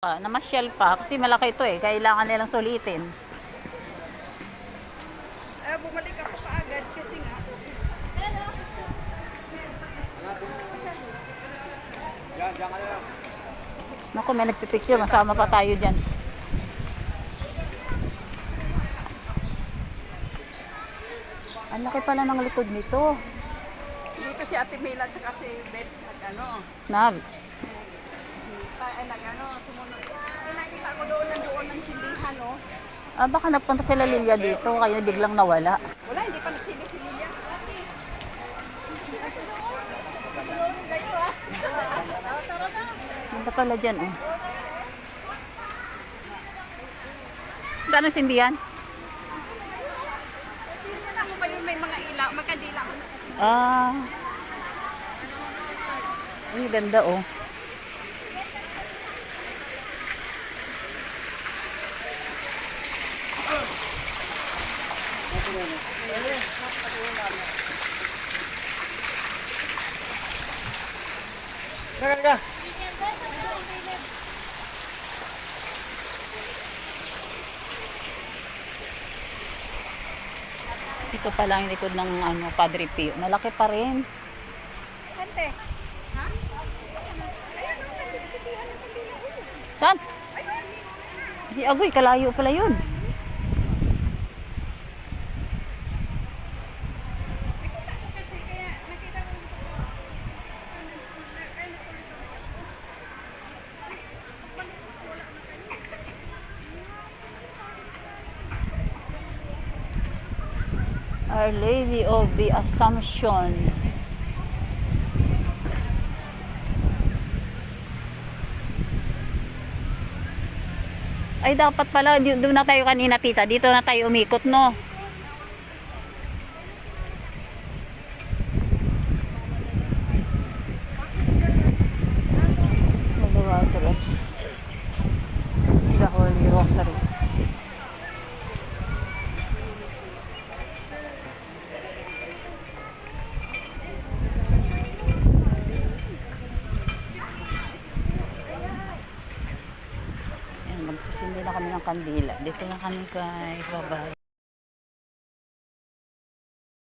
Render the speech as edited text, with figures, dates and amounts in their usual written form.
Namasyal pa kasi malaki ito eh. Kailangan nilang sulitin. Bumalik ako kaagad kasi nga. Naku, may nagpipicture. Masama pa tayo dyan. Ang laki pala ng likod nito. Dito si Ate Mila at si Beth Nag. sumunod. Nakita ko doon ng sindihan, no? Baka nagpunta sila Lilia dito. Kaya biglang nawala. Wala, hindi pa nagsili si Lilia. Ganda pala dyan oh. Saan ang sindihan? Tingnan mo ba yung may mga ilaw, magkandila. Ay, ganda oh. Ka. Ito pala yung likod ng Padre Pio. Malaki pa rin. Ante. Ha? Saan? Di agoy, kalayo pala yun. Our Lady of the Assumption. Ay, dapat pala, doon na tayo kanina, tita. Dito na tayo umikot, no? The Holy Rosary. Magsisindi na kami ng kandila. Dito na kami guys. Bye-bye.